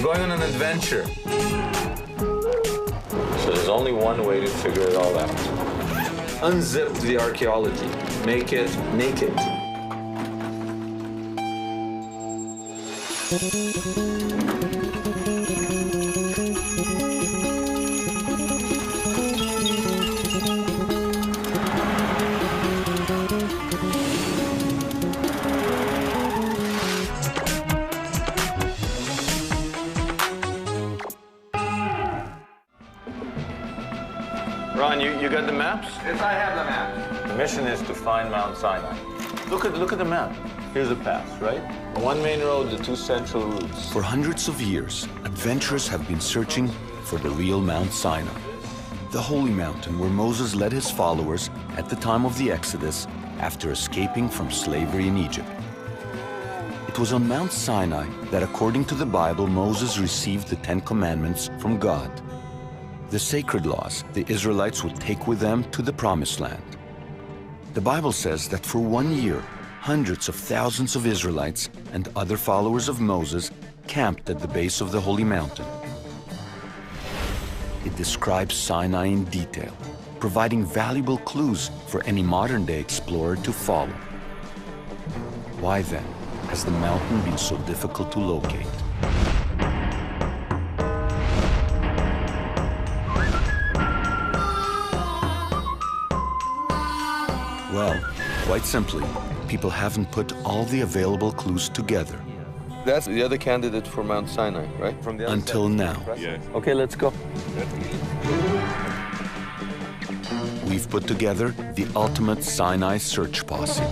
going on an adventure. So there's only one way to figure it all out. Unzip the archaeology. Make it naked. Ron, you got the maps? Yes, I have the maps. The mission is to find Mount Sinai. Look at the map. Here's the path, right? One main road, the two central routes. For hundreds of years, adventurers have been searching for the real Mount Sinai, the holy mountain where Moses led his followers at the time of the Exodus after escaping from slavery in Egypt. It was on Mount Sinai that, according to the Bible, Moses received the Ten Commandments from God, the sacred laws the Israelites would take with them to the Promised Land. The Bible says that for 1 year, hundreds of thousands of Israelites and other followers of Moses camped at the base of the holy mountain. It describes Sinai in detail, providing valuable clues for any modern-day explorer to follow. Why then has the mountain been so difficult to locate? Well, quite simply, people haven't put all the available clues together. That's the other candidate for Mount Sinai, right? From the Until now. Yeah. Okay, let's go. We've put together the ultimate Sinai search posse.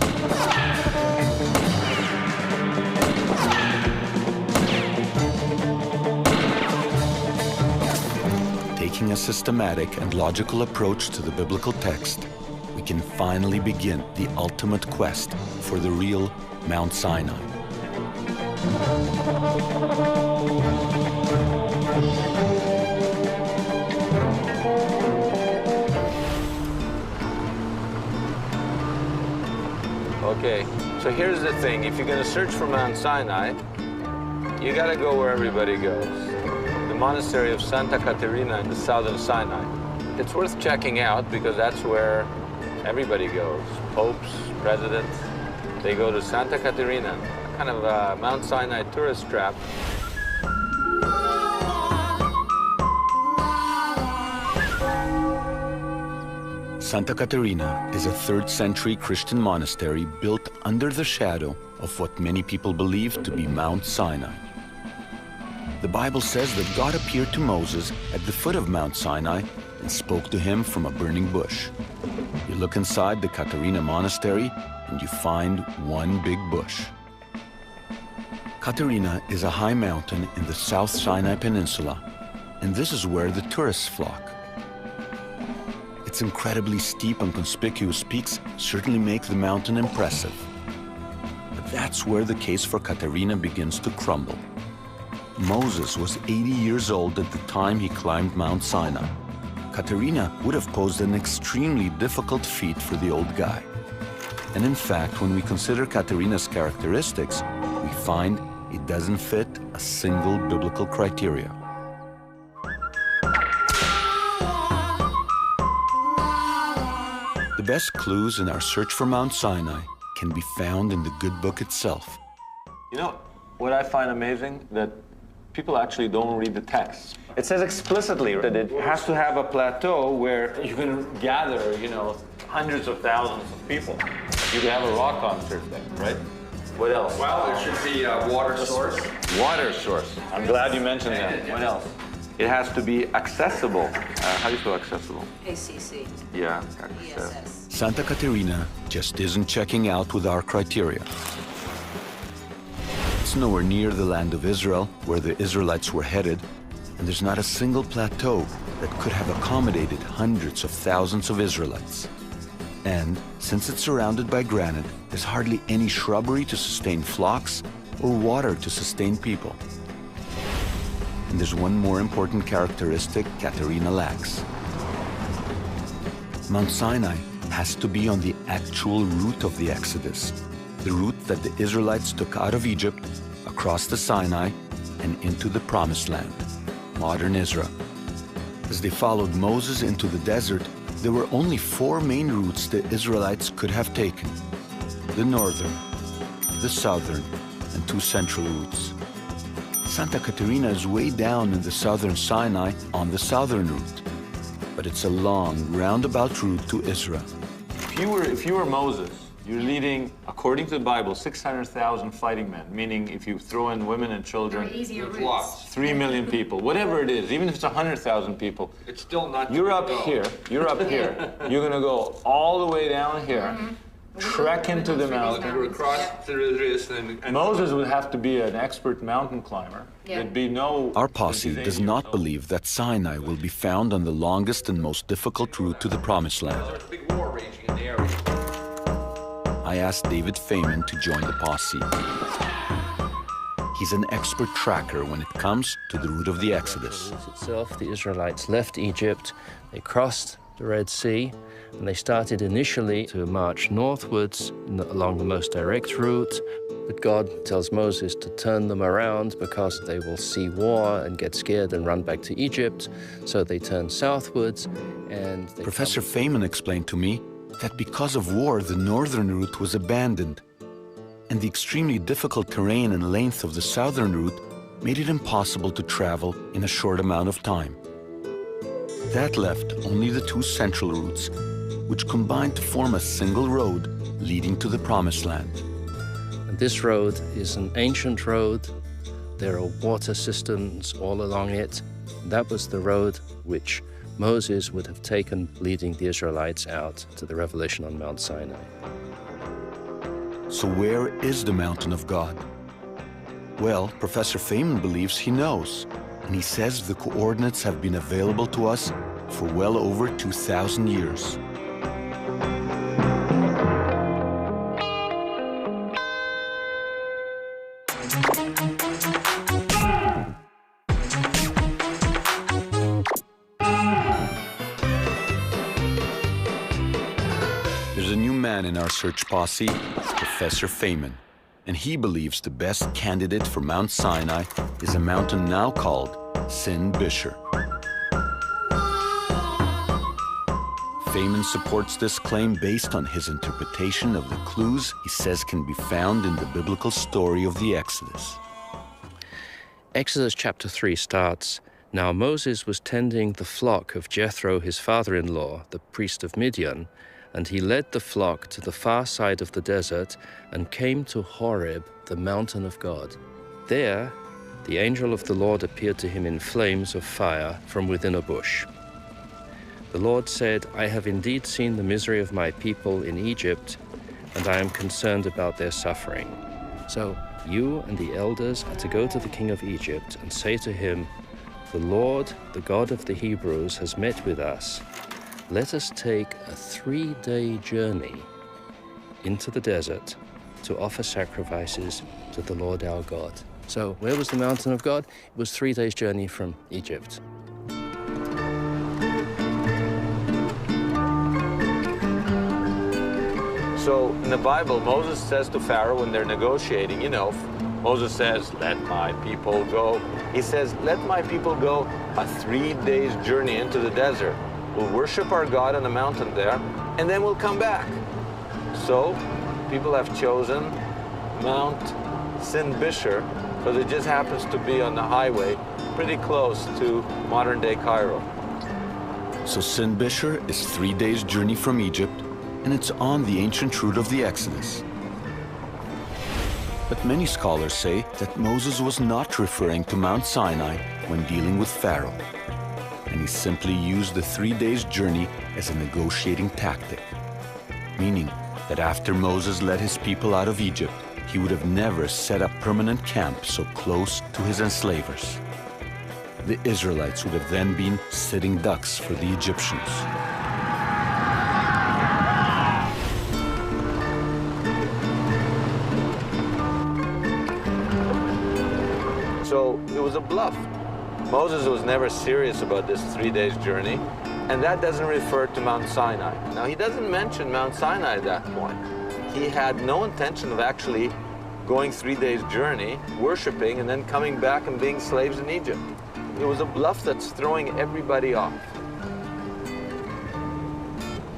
Taking a systematic and logical approach to the biblical text, we can finally begin the ultimate quest for the real Mount Sinai. Okay, so here's the thing. If you're going to search for Mount Sinai, you got to go where everybody goes. The monastery of Santa Catarina in the southern Sinai. It's worth checking out because that's where everybody goes. Popes, presidents, they go to Santa Catarina, kind of a Mount Sinai tourist trap. Santa Catarina is a 3rd century Christian monastery built under the shadow of what many people believe to be Mount Sinai. The Bible says that God appeared to Moses at the foot of Mount Sinai and spoke to him from a burning bush. You look inside the Catarina monastery and you find one big bush. Catarina is a high mountain in the South Sinai Peninsula, and this is where the tourists flock. Its incredibly steep and conspicuous peaks certainly make the mountain impressive. But that's where the case for Catarina begins to crumble. Moses was 80 years old at the time he climbed Mount Sinai. Catarina would have posed an extremely difficult feat for the old guy. And in fact, when we consider Catarina's characteristics, we find it doesn't fit a single biblical criteria. The best clues in our search for Mount Sinai can be found in the good book itself. You know, what I find amazing, that people actually don't read the text. It says explicitly that it has to have a plateau where you can gather, you know, hundreds of thousands of people. You can have a rock concert there, right? What else? Well, there should be a water source. Water source. I'm glad you mentioned that. What else? It has to be accessible. How do you spell accessible? ACC. Yeah, ESS. Santa Catarina just isn't checking out with our criteria. It's nowhere near the land of Israel, where the Israelites were headed, and there's not a single plateau that could have accommodated hundreds of thousands of Israelites. And since it's surrounded by granite, there's hardly any shrubbery to sustain flocks or water to sustain people. And there's one more important characteristic Catarina lacks. Mount Sinai has to be on the actual route of the Exodus, the route that the Israelites took out of Egypt, across the Sinai, and into the Promised Land, modern Israel. As they followed Moses into the desert, there were only 4 main routes the Israelites could have taken: the northern, the southern, and 2 central routes. Santa Catarina is way down in the southern Sinai on the southern route, but it's a long, roundabout route to Israel. If you were Moses, you're leading, according to the Bible, 600,000 fighting men, meaning if you throw in women and children, Easier There's routes. lots. 3 million people, whatever it is, even if it's 100,000 people, It's still not. you're up here, you're gonna go all the way down here, trek into the mountain. We're across through this and Moses would have to be an expert mountain climber. Yeah. There'd be no... Our posse does not believe that Sinai will be found on the longest and most difficult route to the Promised Land. there's a big war raging in the area. I asked David Feynman to join the posse. He's an expert tracker when it comes to the route of the Exodus. The route itself, the Israelites left Egypt, they crossed the Red Sea, and they started initially to march northwards along the most direct route. But God tells Moses to turn them around because they will see war and get scared and run back to Egypt. So they turn southwards and they Professor Feynman explained to me that because of war, the northern route was abandoned, and the extremely difficult terrain and length of the southern route made it impossible to travel in a short amount of time. That left only the 2 central routes, which combined to form a single road leading to the Promised Land. And this road is an ancient road. There are water systems all along it. That was the road which Moses would have taken leading the Israelites out to the revelation on Mount Sinai. So where is the mountain of God? Well, Professor Feynman believes he knows, and he says the coordinates have been available to us for well over 2,000 years. There's a new man in our search posse, Professor Feynman, and he believes the best candidate for Mount Sinai is a mountain now called Bisher. Feynman supports this claim based on his interpretation of the clues he says can be found in the biblical story of the Exodus. Exodus chapter 3 starts, "Now Moses was tending the flock of Jethro, his father-in-law, the priest of Midian, and he led the flock to the far side of the desert and came to Horeb, the mountain of God. There, the angel of the Lord appeared to him in flames of fire from within a bush. The Lord said, I have indeed seen the misery of my people in Egypt, and I am concerned about their suffering. So you and the elders are to go to the king of Egypt and say to him, the Lord, the God of the Hebrews, has met with us. Let us take a 3-day journey into the desert to offer sacrifices to the Lord our God." So where was the mountain of God? It was 3 days' journey from Egypt. So in the Bible, Moses says to Pharaoh when they're negotiating, Moses says, let my people go. He says, let my people go a 3 days journey into the desert. We'll worship our God on a mountain there, and then we'll come back. So people have chosen Mount Bisher because it just happens to be on the highway pretty close to modern-day Cairo. So Bisher is 3 days' journey from Egypt, and it's on the ancient route of the Exodus. But many scholars say that Moses was not referring to Mount Sinai when dealing with Pharaoh, and he simply used the 3 days' journey as a negotiating tactic, meaning that after Moses led his people out of Egypt, he would have never set up permanent camp so close to his enslavers. The Israelites would have then been sitting ducks for the Egyptians. So it was a bluff. Moses was never serious about this 3 days journey, and that doesn't refer to Mount Sinai. Now, he doesn't mention Mount Sinai at that point. He had no intention of actually going 3 days' journey, worshiping, and then coming back and being slaves in Egypt. It was a bluff that's throwing everybody off.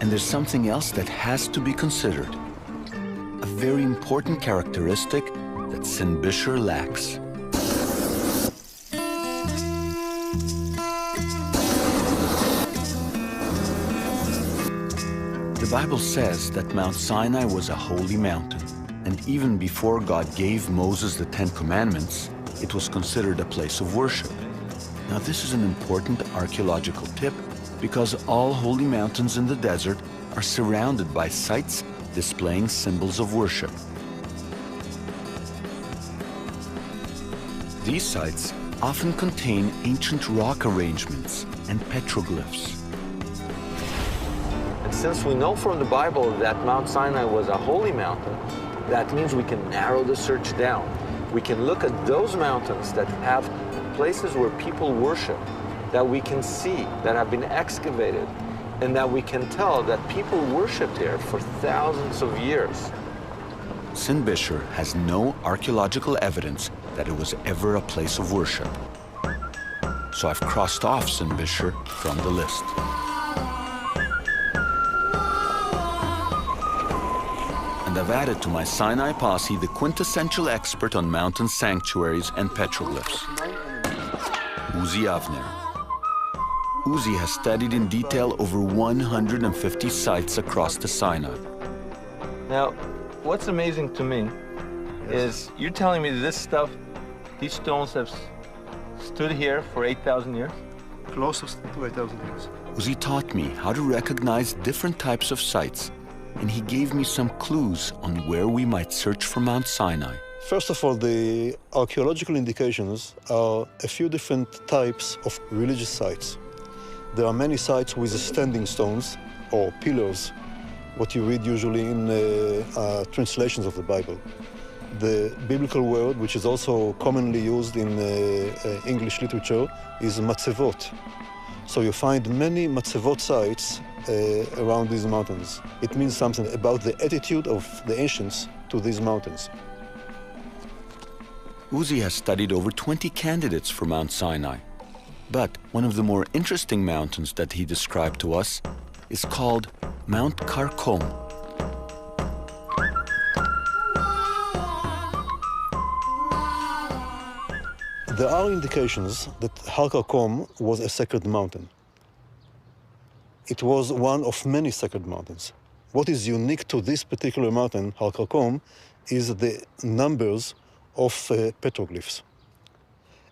And there's something else that has to be considered. A very important characteristic that Bisher lacks. The Bible says that Mount Sinai was a holy mountain, and even before God gave Moses the Ten Commandments, it was considered a place of worship. Now, this is an important archaeological tip because all holy mountains in the desert are surrounded by sites displaying symbols of worship. These sites often contain ancient rock arrangements and petroglyphs. And since we know from the Bible that Mount Sinai was a holy mountain, that means we can narrow the search down. We can look at those mountains that have places where people worship, that we can see, that have been excavated, and that we can tell that people worshipped here for thousands of years. Bisher has no archaeological evidence that it was ever a place of worship. So I've crossed off Bisher from the list. And I've added to my Sinai posse the quintessential expert on mountain sanctuaries and petroglyphs, Uzi Avner. Uzi has studied in detail over 150 sites across the Sinai. Now, what's amazing to me is you're telling me this stuff, these stones have stood here for 8,000 years? Closest to 8,000 years. Uzi taught me how to recognize different types of sites, and he gave me some clues on where we might search for Mount Sinai. First of all, the archaeological indications are a few different types of religious sites. There are many sites with standing stones or pillars, what you read usually in translations of the Bible. The biblical word, which is also commonly used in English literature, is matzevot. So you find many matzevot sites around these mountains. It means something about the attitude of the ancients to these mountains. Uzi has studied over 20 candidates for Mount Sinai. But one of the more interesting mountains that he described to us is called Mount Kharkom. There are indications that Har Kharkom was a sacred mountain. It was one of many sacred mountains. What is unique to this particular mountain, Har Kharkom, is the numbers of petroglyphs.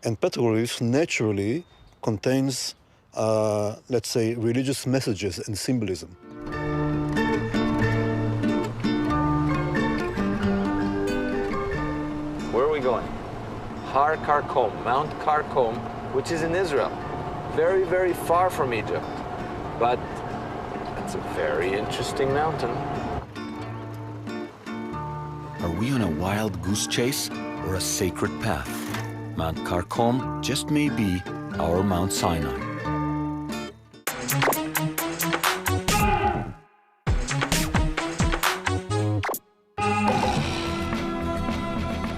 And petroglyphs naturally contains, let's say, religious messages and symbolism. Where are we going? Har Kharkom, Mount Kharkom, which is in Israel. Very, very far from Egypt. But it's a very interesting mountain. Are we on a wild goose chase or a sacred path? Mount Kharkom just may be our Mount Sinai.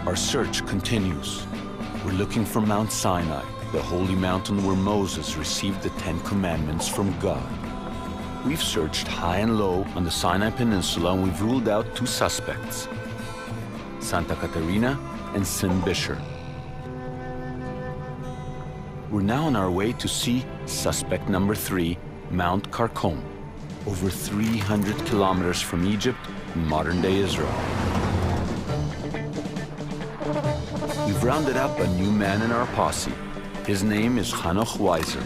Our search continues. We're looking for Mount Sinai, the holy mountain where Moses received the Ten Commandments from God. We've searched high and low on the Sinai Peninsula, and we've ruled out two suspects, Santa Catarina and Bisher. We're now on our way to see suspect number 3, Mount Kharkom, over 300 kilometers from Egypt in modern-day Israel. We've rounded up a new man in our posse. His name is Hanoch Weiser.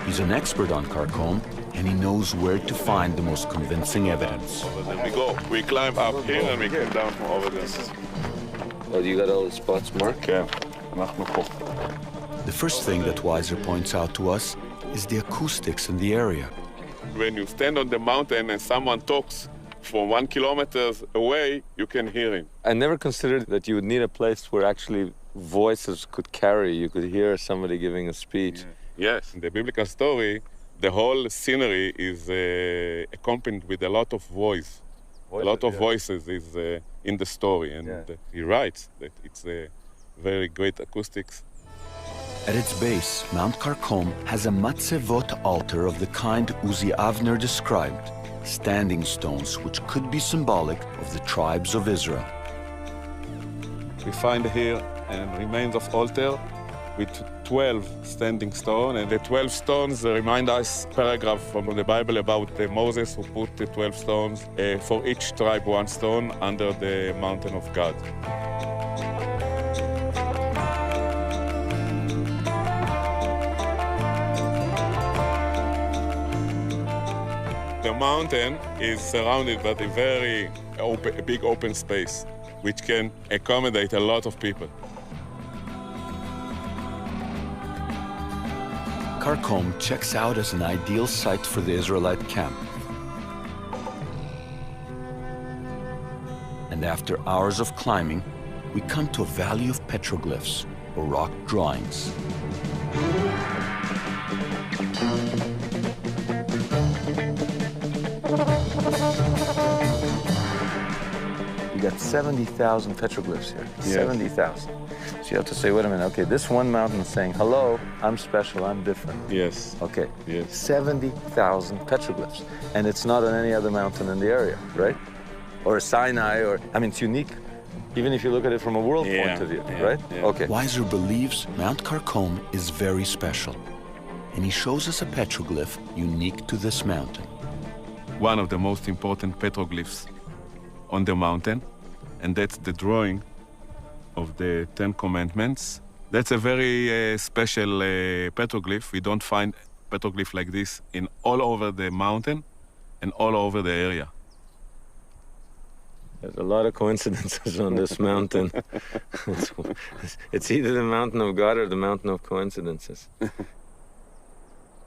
He's an expert on Kharkom, and he knows where to find the most convincing evidence. Then we go. We climb up here and we come down from over there. Oh, you got all the spots marked? Okay. אנחנו פה. The first thing that Weiser points out to us is the acoustics in the area. When you stand on the mountain and someone talks from 1 kilometer away, you can hear him. I never considered that you would need a place where actually voices could carry. You could hear somebody giving a speech. Yes, in the biblical story, The whole scenery is accompanied with a lot of voices, voices is in the story, and he writes that it's a very great acoustics. At its base, Mount Kharkom has a matzevot altar of the kind Uzi Avner described, standing stones which could be symbolic of the tribes of Israel. We find here remains of altar with 12 standing stones, and the 12 stones remind us paragraph from the Bible about Moses who put the 12 stones for each tribe one stone under the mountain of God. The mountain is surrounded by a very big open space, which can accommodate a lot of people. Kharkom checks out as an ideal site for the Israelite camp. And after hours of climbing, we come to a valley of petroglyphs, or rock drawings. You got 70,000 petroglyphs here. Yes. 70,000. So you have to say, wait a minute, okay, this one mountain is saying, hello, I'm special, I'm different. Yes. Okay. Yes. 70,000 petroglyphs. And it's not on any other mountain in the area, right? Or Sinai, I mean, it's unique, even if you look at it from a world point of view, right? Yeah. Okay. Weiser believes Mount Kharkom is very special, and he shows us a petroglyph unique to this mountain. One of the most important petroglyphs on the mountain, and that's the drawing of the Ten Commandments. That's a very special petroglyph. We don't find petroglyph like this in all over the mountain and all over the area. There's a lot of coincidences on this mountain. It's either the mountain of God or the mountain of coincidences.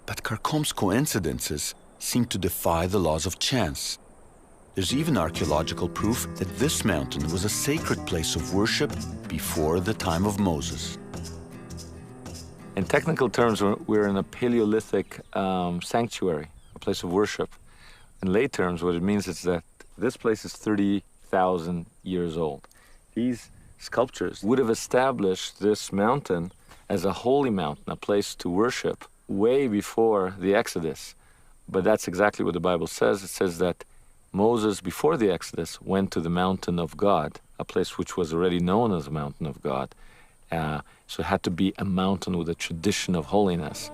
But Kharkom's coincidences seem to defy the laws of chance. There's even archaeological proof that this mountain was a sacred place of worship before the time of Moses. In technical terms, we're in a Paleolithic sanctuary, a place of worship. In lay terms, what it means is that this place is 30,000 years old. These sculptures would have established this mountain as a holy mountain, a place to worship, way before the Exodus. But that's exactly what the Bible says. It says that Moses, before the Exodus, went to the mountain of God, a place which was already known as the mountain of God. So it had to be a mountain with a tradition of holiness.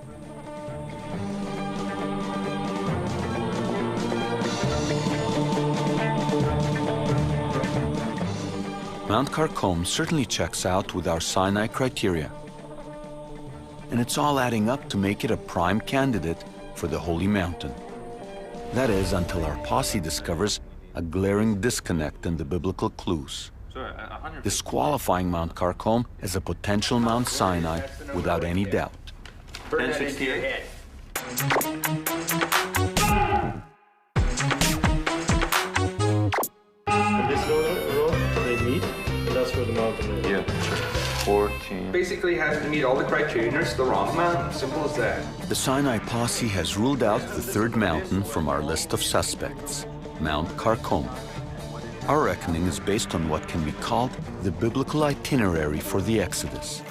Mount Kharkom certainly checks out with our Sinai criteria. And it's all adding up to make it a prime candidate for the Holy Mountain. That is, until our posse discovers a glaring disconnect in the biblical clues, disqualifying Mount Kharkom as a potential Mount Sinai without any doubt. Burn that into your head. This road, they meet, and that's where the mountain is. Yeah. 14. Basically has to meet all the criteria, and it's the wrong mountain. Simple as that. The Sinai posse has ruled out the third mountain from our list of suspects, Mount Kharkom. Our reckoning is based on what can be called the biblical itinerary for the Exodus.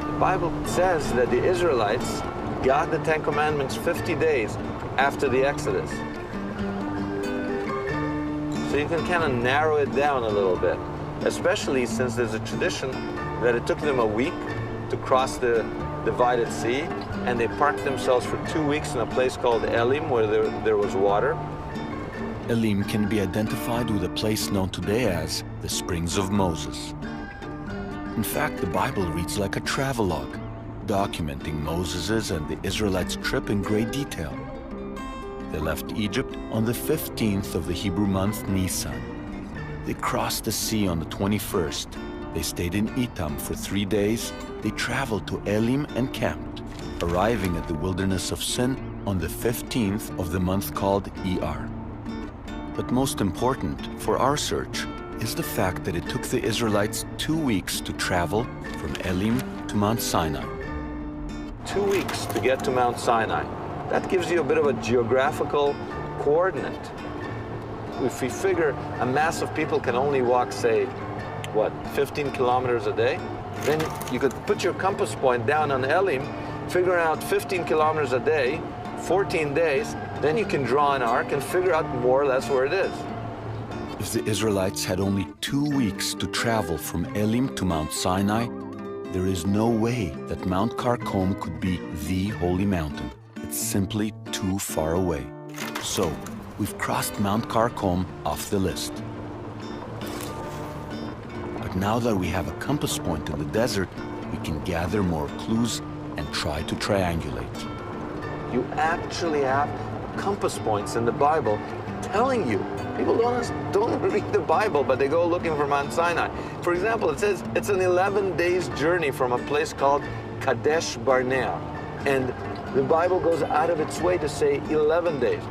The Bible says that the Israelites got the Ten Commandments 50 days after the Exodus. So you can kind of narrow it down a little bit, especially since there's a tradition that it took them a week to cross the divided sea, and they parked themselves for 2 weeks in a place called Elim, where there was water. Elim can be identified with a place known today as the Springs of Moses. In fact, the Bible reads like a travelogue, documenting Moses's and the Israelites' trip in great detail. They left Egypt on the 15th of the Hebrew month Nisan. They crossed the sea on the 21st. They stayed in Etam for 3 days. They traveled to Elim and camped, arriving at the wilderness of Sin on the 15th of the month called Iyar. But most important for our search is the fact that it took the Israelites 2 weeks to travel from Elim to Mount Sinai. 2 weeks to get to Mount Sinai. That gives you a bit of a geographical coordinate. If we figure a mass of people can only walk, say, what, 15 kilometers a day, then you could put your compass point down on Elim, figure out 15 kilometers a day, 14 days, then you can draw an arc and figure out more or less where it is. If the Israelites had only 2 weeks to travel from Elim to Mount Sinai, there is no way that Mount Kharkom could be the holy mountain. It's simply too far away. So, we've crossed Mount Kharkom off the list. But now that we have a compass point in the desert, we can gather more clues and try to triangulate. You actually have compass points in the Bible telling you. People don't read the Bible, but they go looking for Mount Sinai. For example, it says it's an 11 days journey from a place called Kadesh Barnea. And the Bible goes out of its way to say 11 days.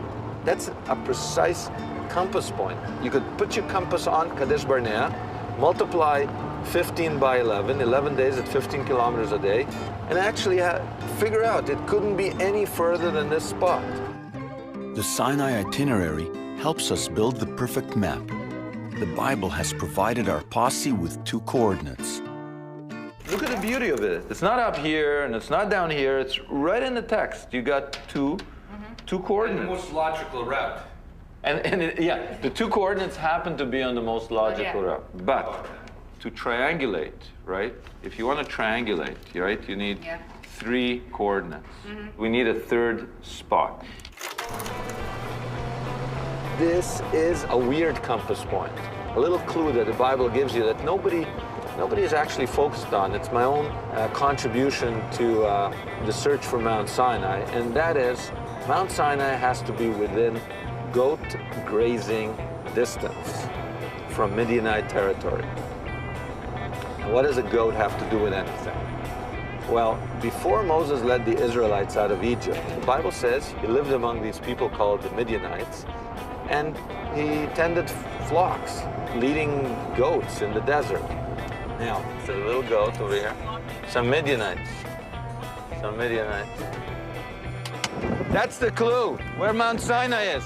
That's a precise compass point. You could put your compass on Kadesh Barnea, multiply 15 by 11, 11 days at 15 kilometers a day, and actually figure out it couldn't be any further than this spot. The Sinai itinerary helps us build the perfect map. The Bible has provided our posse with 2 coordinates. Look at the beauty of it. It's not up here and it's not down here. It's right in the text. You got two coordinates. The most logical route. Yeah, the 2 coordinates happen to be on the most logical route. But to triangulate, right? If you want to triangulate, right, you need 3 coordinates. We need a 3rd spot. This is a weird compass point. A little clue that the Bible gives you that nobody is actually focused on. It's my own contribution to the search for Mount Sinai, and that is Mount Sinai has to be within goat grazing distance from Midianite territory. And what does a goat have to do with anything? Well, before Moses led the Israelites out of Egypt, the Bible says he lived among these people called the Midianites, and he tended flocks, leading goats in the desert. Now, there's a little goat over here. Some Midianites. That's the clue, where Mount Sinai is.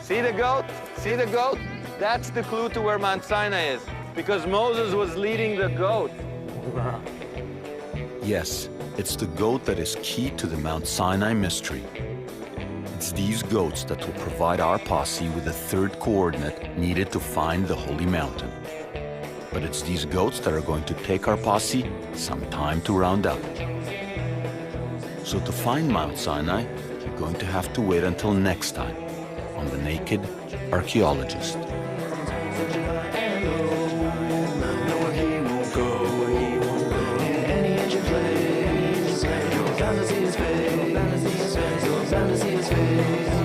See the goat? See the goat? That's the clue to where Mount Sinai is, because Moses was leading the goat. Yes, it's the goat that is key to the Mount Sinai mystery. It's these goats that will provide our posse with the 3rd coordinate needed to find the holy mountain. But it's these goats that are going to take our posse some time to round up. So to find Mount Sinai, you're going to have to wait until next time on the Naked Archaeologist. Bound to see his face.